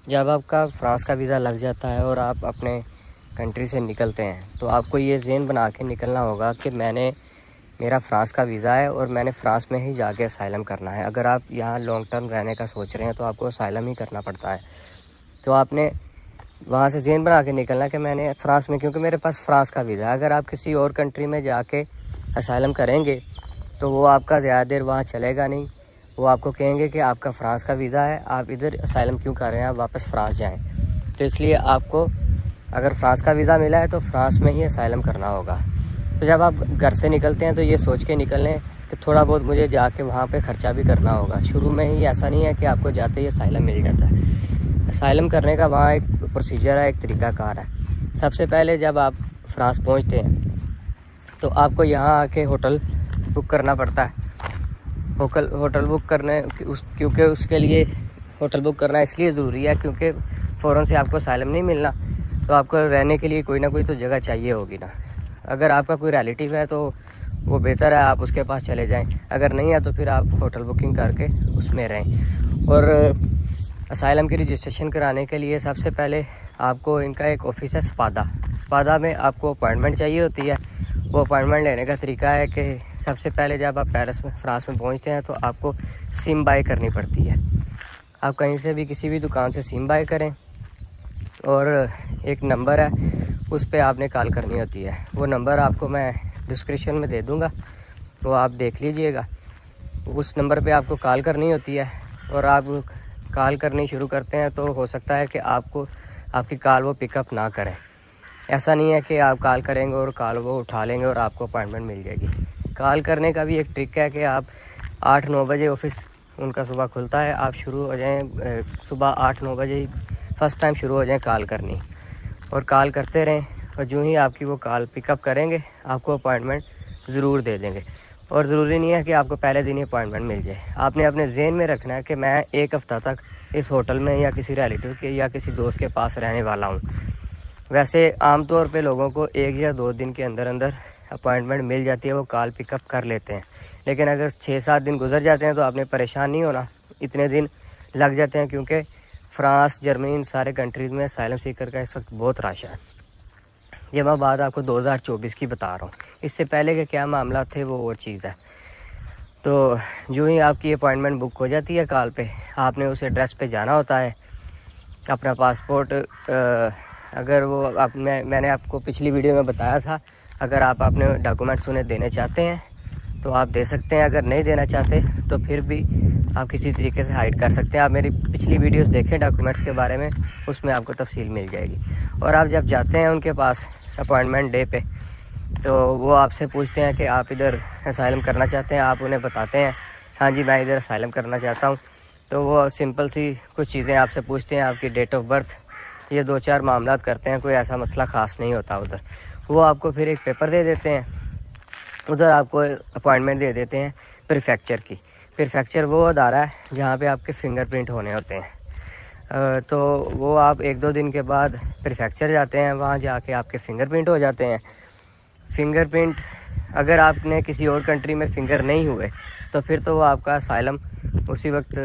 जब आपका फ्रांस का वीज़ा लग जाता है और आप अपने कंट्री से निकलते हैं तो आपको ये ज़हन बना के निकलना होगा कि मेरा फ्रांस का वीज़ा है और मैंने फ्रांस में ही जाके असाइलम करना है। अगर आप यहाँ लॉन्ग टर्म रहने का सोच रहे हैं तो आपको असाइलम ही करना पड़ता है। तो आपने वहाँ से ज़हन बना के निकलना कि मैंने फ्रांस में, क्योंकि मेरे पास फ्रांस का वीज़ा है। अगर आप किसी और कंट्री में जाके असाइलम करेंगे तो वो आपका ज़्यादा देर वहाँ चलेगा नहीं। वो आपको कहेंगे कि आपका फ्रांस का वीज़ा है, आप इधर असाइलम क्यों कर रहे हैं, आप वापस फ्रांस जाएं। तो इसलिए आपको अगर फ्रांस का वीज़ा मिला है तो फ्रांस में ही असाइलम करना होगा। तो जब आप घर से निकलते हैं तो ये सोच के निकलें कि थोड़ा बहुत मुझे जाके वहाँ पे ख़र्चा भी करना होगा। शुरू में ही ऐसा नहीं है कि आपको जाते ही असाइलम मिल जाता है। असाइलम करने का वहाँ एक प्रोसीजर है, एक तरीक़ाकार है। सबसे पहले जब आप फ्रांस पहुँचते हैं तो आपको यहाँ आके होटल बुक करना पड़ता है। होटल बुक करने क्योंकि उसके लिए होटल बुक करना इसलिए ज़रूरी है क्योंकि फ़ौरन से आपको असाइलम नहीं मिलना, तो आपको रहने के लिए कोई ना कोई तो जगह चाहिए होगी ना। अगर आपका कोई रिलेटिव है तो वो बेहतर है आप उसके पास चले जाएं, अगर नहीं है तो फिर आप होटल बुकिंग करके उसमें रहें। और असाइलम की रजिस्ट्रेशन कराने के लिए सबसे पहले आपको इनका एक ऑफिस है स्पादा में आपको अपॉइंटमेंट चाहिए होती है। वो अपॉइंटमेंट लेने का तरीका है कि सबसे पहले जब आप फ्रांस में पहुंचते हैं तो आपको सिम बाय करनी पड़ती है। आप कहीं से भी किसी भी दुकान से सिम बाय करें और एक नंबर है उस पर आपने कॉल करनी होती है। वो नंबर आपको मैं डिस्क्रिप्शन में दे दूँगा, वो आप देख लीजिएगा। उस नंबर पे आपको कॉल करनी होती है और आप कॉल करनी शुरू करते हैं तो हो सकता है कि आपकी कॉल वो पिकअप ना करें। ऐसा नहीं है कि आप कॉल करेंगे और कॉल वो उठा लेंगे और आपको अपॉइंटमेंट मिल जाएगी। कॉल करने का भी एक ट्रिक है कि आप 8-9 बजे ऑफिस उनका सुबह खुलता है, आप शुरू हो जाएं सुबह 8-9 बजे ही फर्स्ट टाइम शुरू हो जाएं कॉल करनी और कॉल करते रहें। और जो ही आपकी वो कॉल पिकअप करेंगे आपको अपॉइंटमेंट ज़रूर दे देंगे। और ज़रूरी नहीं है कि आपको पहले दिन ही अपॉइंटमेंट मिल जाए। आपने अपने ज़हन में रखना है कि मैं 1 हफ़्ता तक इस होटल में या किसी रिलेटिव के या किसी दोस्त के पास रहने वाला हूँ। वैसे आमतौर पे लोगों को 1 या 2 दिन के अंदर अंदर अपॉइंटमेंट मिल जाती है, वो कॉल पिकअप कर लेते हैं। लेकिन अगर 6-7 दिन गुजर जाते हैं तो आपने परेशान नहीं होना, इतने दिन लग जाते हैं क्योंकि फ्रांस, जर्मनी, इन सारे कंट्रीज़ में असाइलम सीकर का इस वक्त बहुत रश है। ये मैं बात आपको 2024 की बता रहा हूँ, इससे पहले के क्या मामला थे वो और चीज़ है। तो जो ही आपकी अपॉइंटमेंट बुक हो जाती है कॉल पे, आपने उस एड्रेस पे जाना होता है। अपना पासपोर्ट अगर वो मैंने आपको पिछली वीडियो में बताया था, अगर आप अपने डॉक्यूमेंट्स उन्हें देने चाहते हैं तो आप दे सकते हैं, अगर नहीं देना चाहते तो फिर भी आप किसी तरीके से हाइड कर सकते हैं। आप मेरी पिछली वीडियोस देखें डॉक्यूमेंट्स के बारे में, उसमें आपको तफसील मिल जाएगी। और आप जब जाते हैं उनके पास अपॉइंटमेंट डे पे तो वो आपसे पूछते हैं कि आप इधर असाइलम करना चाहते हैं। आप उन्हें बताते हैं हाँ जी मैं इधर असाइलम करना चाहता हूँ। तो वो सिंपल सी कुछ चीज़ें आपसे पूछते हैं, आपकी डेट ऑफ बर्थ, ये 2-4 मामलात करते हैं, कोई ऐसा मसला ख़ास नहीं होता उधर। वो आपको फिर एक पेपर दे देते हैं, उधर आपको अपॉइंटमेंट दे देते हैं प्रीफेक्चर की। प्रीफेक्चर वो अदारा है जहाँ पे आपके फिंगरप्रिंट होने होते हैं। तो वो आप 1-2 दिन के बाद प्रीफेक्चर जाते हैं, वहाँ जाके आपके फिंगरप्रिंट हो जाते हैं। फिंगरप्रिंट अगर आपने किसी और कंट्री में फिंगर नहीं हुए तो फिर तो वो आपका असाइलम उसी वक्त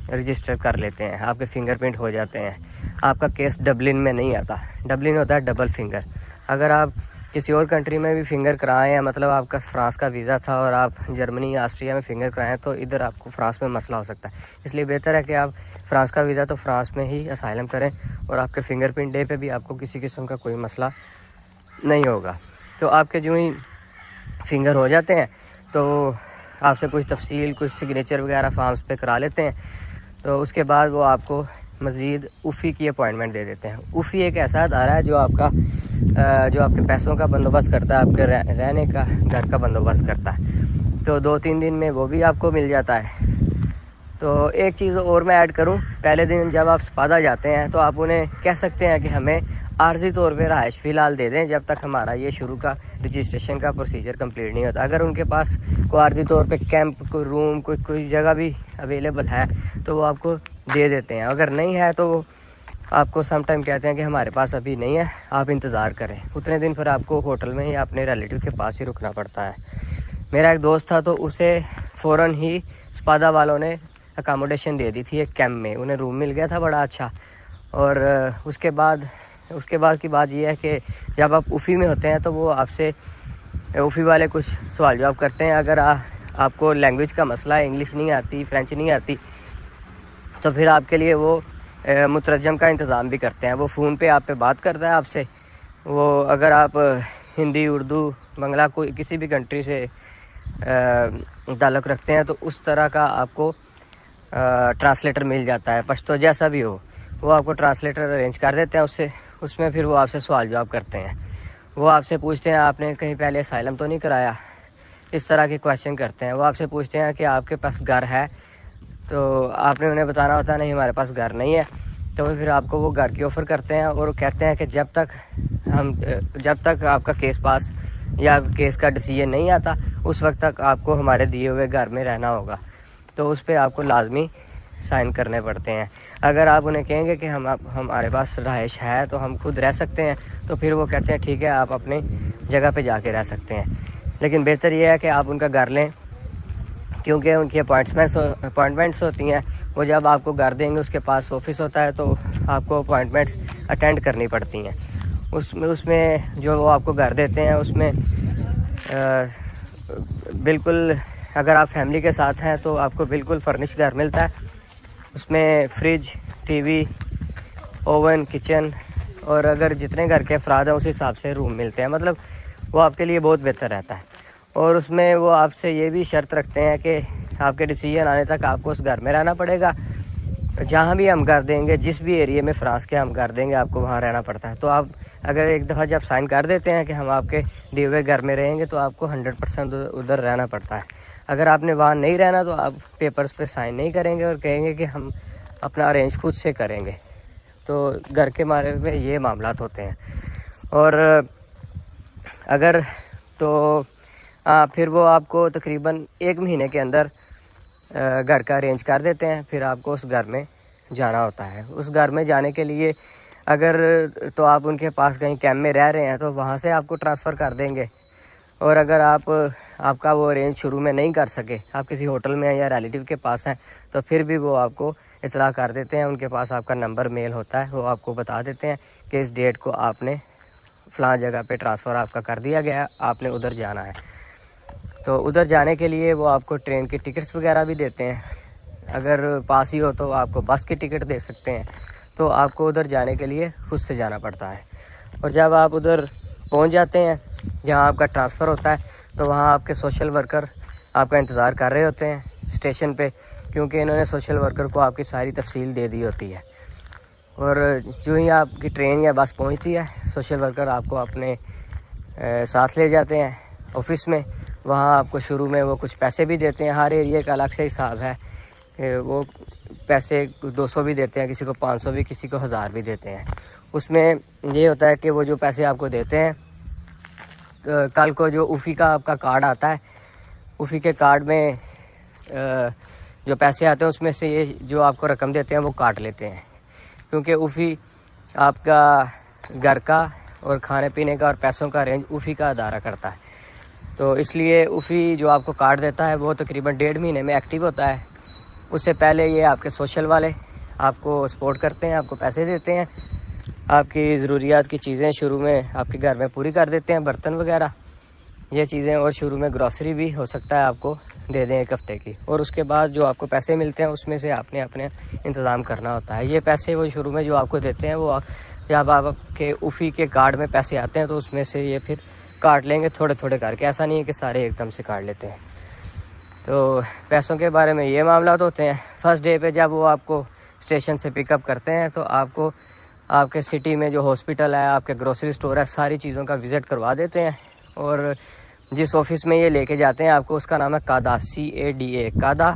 रजिस्टर कर लेते हैं, आपके फिंगरप्रिंट हो जाते हैं। आपका केस डबलिन में नहीं आता, डबलिन होता है डबल फिंगर। अगर आप किसी और कंट्री में भी फिंगर कराएं या मतलब आपका फ्रांस का वीज़ा था और आप जर्मनी या ऑस्ट्रिया में फिंगर कराएं तो इधर आपको फ्रांस में मसला हो सकता है। इसलिए बेहतर है कि आप फ्रांस का वीज़ा तो फ्रांस में ही असाइलम करें और आपके फिंगरप्रिंट डे पे भी आपको किसी किस्म का कोई मसला नहीं होगा। तो आपके जो ही फिंगर हो जाते हैं तो आपसे कुछ तफसील, कुछ सिग्नेचर वगैरह फॉर्म्स पे करा लेते हैं। तो उसके बाद वो आपको मज़ीद उफ़ी की अपॉइंटमेंट दे देते हैं। उफ़ी एक ऐसा अदारा है जो आपके पैसों का बंदोबस्त करता है, आपके रहने का, घर का बंदोबस्त करता है। तो 2-3 दिन में वो भी आपको मिल जाता है। तो एक चीज़ और मैं ऐड करूं, पहले दिन जब आप स्पादा जाते हैं तो आप उन्हें कह सकते हैं कि हमें आर्जी तौर पे रहाइश फ़िलहाल दे दें जब तक हमारा ये शुरू का रजिस्ट्रेशन का प्रोसीजर कंप्लीट नहीं होता। अगर उनके पास कोई आर्जी तौर पे कैंप, कोई रूम, कोई जगह भी अवेलेबल है तो वो आपको दे देते हैं। अगर नहीं है तो वो आपको सम टाइम कहते हैं कि हमारे पास अभी नहीं है, आप इंतज़ार करें। उतने दिन फिर आपको होटल में या अपने रिलेटिव के पास ही रुकना पड़ता है। मेरा एक दोस्त था तो उसे फ़ौरन ही स्पादा वालों ने अकामोडेशन दे दी थी एक कैंप में, उन्हें रूम मिल गया था बड़ा अच्छा और उसके बाद की बात ये है कि जब आप उफ़ी में होते हैं तो वो आपसे उफ़ी वाले कुछ सवाल जवाब करते हैं। अगर आपको लैंग्वेज का मसला है, इंग्लिश नहीं आती, फ्रेंच नहीं आती, तो फिर आपके लिए वो मुतरजम का इंतज़ाम भी करते हैं। वो फ़ोन पे आप पे बात करता है आपसे। वो अगर आप हिंदी, उर्दू, बंगला कोई किसी भी कंट्री से ताल्लुक़ रखते हैं तो उस तरह का आपको ट्रांसलेटर मिल जाता है। पश्तो जैसा भी हो वो आपको ट्रांसलेटर अरेंज कर देते हैं। उसमें फिर वो आपसे सवाल जवाब करते हैं। वो आपसे पूछते हैं आपने कहीं पहले असाइलम तो नहीं कराया, इस तरह के क्वेश्चन करते हैं। वो आपसे पूछते हैं कि आपके पास घर है, तो आपने उन्हें बताना होता है नहीं हमारे पास घर नहीं है। तो फिर आपको वो घर की ऑफ़र करते हैं और कहते हैं कि जब तक आपका केस पास या केस का डिसीजन नहीं आता उस वक्त तक आपको हमारे दिए हुए घर में रहना होगा। तो उस पर आपको लाजमी साइन करने पड़ते हैं। अगर आप उन्हें कहेंगे कि हमारे पास रहाइश है तो हम खुद रह सकते हैं, तो फिर वो कहते हैं ठीक है आप अपनी जगह पे जाके रह सकते हैं। लेकिन बेहतर ये है कि आप उनका घर लें, क्योंकि उनकी अपॉइंटमेंट्स होती हैं। वो जब आपको घर देंगे उसके पास ऑफिस होता है, तो आपको अपॉइंटमेंट्स अटेंड करनी पड़ती हैं। उसमें जो वो आपको घर देते हैं उसमें बिल्कुल, अगर आप फैमिली के साथ हैं तो आपको बिल्कुल फर्निश घर मिलता है। उसमें फ्रिज, टीवी, ओवन, किचन और अगर जितने घर के अफराद हैं उस हिसाब से रूम मिलते हैं। मतलब वो आपके लिए बहुत बेहतर रहता है। और उसमें वो आपसे ये भी शर्त रखते हैं कि आपके डिसीजन आने तक आपको उस घर में रहना पड़ेगा। जहाँ भी हम घर देंगे, जिस भी एरिया में फ्रांस के हम घर देंगे, आपको वहाँ रहना पड़ता है। तो आप अगर एक दफ़ा जब साइन कर देते हैं कि हम आपके दिए हुए घर में रहेंगे, तो आपको 100% उधर रहना पड़ता है। अगर आपने वहाँ नहीं रहना तो आप पेपर्स पे साइन नहीं करेंगे और कहेंगे कि हम अपना अरेंज खुद से करेंगे। तो घर के बारे में ये मामलात होते हैं। और अगर तो फिर वो आपको तकरीबन 1 महीने के अंदर घर का अरेंज कर देते हैं। फिर आपको उस घर में जाना होता है। उस घर में जाने के लिए अगर तो आप उनके पास कहीं कैंप में रह रहे हैं तो वहाँ से आपको ट्रांसफ़र कर देंगे। और अगर आपका वो अरेंज शुरू में नहीं कर सके, आप किसी होटल में या रिलेटिव के पास हैं, तो फिर भी वो आपको इतला कर देते हैं। उनके पास आपका नंबर मेल होता है, वो आपको बता देते हैं कि इस डेट को आपने फ़लाँ जगह पे ट्रांसफ़र आपका कर दिया गया है, आपने उधर जाना है। तो उधर जाने के लिए वो आपको ट्रेन की टिकट्स वगैरह भी देते हैं। अगर पास ही हो तो आपको बस की टिकट दे सकते हैं। तो आपको उधर जाने के लिए खुद से जाना पड़ता है। और जब आप उधर पहुंच जाते हैं जहां आपका ट्रांसफ़र होता है, तो वहां आपके सोशल वर्कर आपका इंतज़ार कर रहे होते हैं स्टेशन पे, क्योंकि इन्होंने सोशल वर्कर को आपकी सारी तफसील दे दी होती है। और जो ही आपकी ट्रेन या बस पहुंचती है, सोशल वर्कर आपको अपने साथ ले जाते हैं ऑफिस में। वहाँ आपको शुरू में वो कुछ पैसे भी देते हैं। हर एरिया का अलग से हिसाब है। वो पैसे 200 भी देते हैं, किसी को 500 भी, किसी को 1000 भी देते हैं। उसमें ये होता है कि वो जो पैसे आपको देते हैं, कल को जो उफ़ी का आपका कार्ड आता है, उफ़ी के कार्ड में जो पैसे आते हैं उसमें से ये जो आपको रकम देते हैं वो काट लेते हैं। क्योंकि उफ़ी आपका घर का और खाने पीने का और पैसों का रेंज उफ़ी का अदारा करता है। तो इसलिए उफ़ी जो आपको कार्ड देता है वो तकरीबन 1.5 महीने में एक्टिव होता है। उससे पहले ये आपके सोशल वाले आपको सपोर्ट करते हैं, आपको पैसे देते हैं, आपकी ज़रूरियात की चीज़ें शुरू में आपके घर में पूरी कर देते हैं, बर्तन वगैरह ये चीज़ें। और शुरू में ग्रॉसरी भी हो सकता है आपको दे दें 1 हफ़्ते की। और उसके बाद जो आपको पैसे मिलते हैं उसमें से आपने अपने इंतज़ाम करना होता है। ये पैसे वो शुरू में जो आपको देते हैं, वो जब आपके उफ़ी के कार्ड में पैसे आते हैं तो उसमें से ये फिर काट लेंगे थोड़े थोड़े करके। ऐसा नहीं है कि सारे एकदम से काट लेते हैं। तो पैसों के बारे में ये मामला होते हैं। फर्स्ट डे पे जब वो आपको स्टेशन से पिकअप करते हैं तो आपको आपके सिटी में जो हॉस्पिटल है, आपके ग्रोसरी स्टोर है, सारी चीज़ों का विज़िट करवा देते हैं। और जिस ऑफिस में ये लेके जाते हैं आपको, उसका नाम है कादा, CADA, कादा।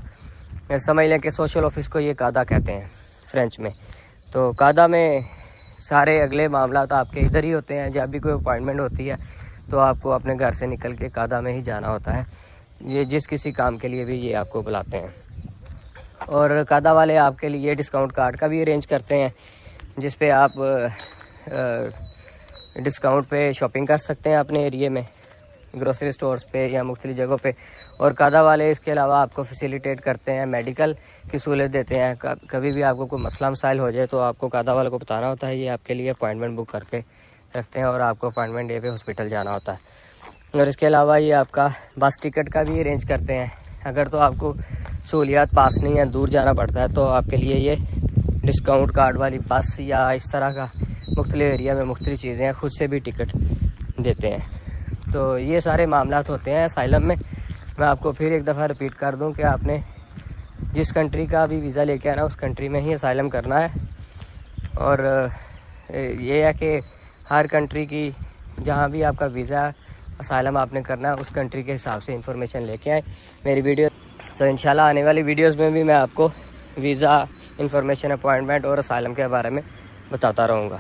समझ लें कि सोशल ऑफिस को ये कादा कहते हैं फ्रेंच में। तो कादा में सारे अगले मामला तो आपके इधर ही होते हैं। जब भी कोई अपॉइंटमेंट होती है तो आपको अपने घर से निकल के कादा में ही जाना होता है। ये जिस किसी काम के लिए भी ये आपको बुलाते हैं। और कादा वाले आपके लिए डिस्काउंट कार्ड का भी अरेंज करते हैं, जिस पे आप डिस्काउंट पे शॉपिंग कर सकते हैं अपने एरिया में, ग्रोसरी स्टोर्स पे या मुख्तलिफ जगहों पे। और कादा वाले इसके अलावा आपको फैसिलिटेट करते हैं, मेडिकल की सहूलत देते हैं। कभी भी आपको कोई मसला मसाइल हो जाए तो आपको कादा वाले को बताना होता है, ये आपके लिए अपॉइंटमेंट बुक करके रखते हैं और आपको अपॉइंटमेंट डे पे हॉस्पिटल जाना होता है। और इसके अलावा ये आपका बस टिकट का भी अरेंज करते हैं। अगर तो आपको सहूलियात पास नहीं है, दूर जाना पड़ता है, तो आपके लिए ये डिस्काउंट कार्ड वाली बस या इस तरह का मुख्तलिफ एरिया में मुख्तलिफ चीज़ें खुद से भी टिकट देते हैं। तो ये सारे मामलात होते हैं असाइलम में। मैं आपको फिर एक दफ़ा रिपीट कर दूं कि आपने जिस कंट्री का भी वीज़ा लेके आना उस कंट्री में ही असाइलम करना है। और ये है कि हर कंट्री की जहाँ भी आपका वीज़ा असाइलम आपने करना है उस कंट्री के हिसाब से इंफॉर्मेशन लेके आए मेरी वीडियो। तो इंशाल्लाह आने वाली वीडियोस में भी मैं आपको वीज़ा, इंफॉर्मेशन, अपॉइंटमेंट और असाइलम के बारे में बताता रहूँगा।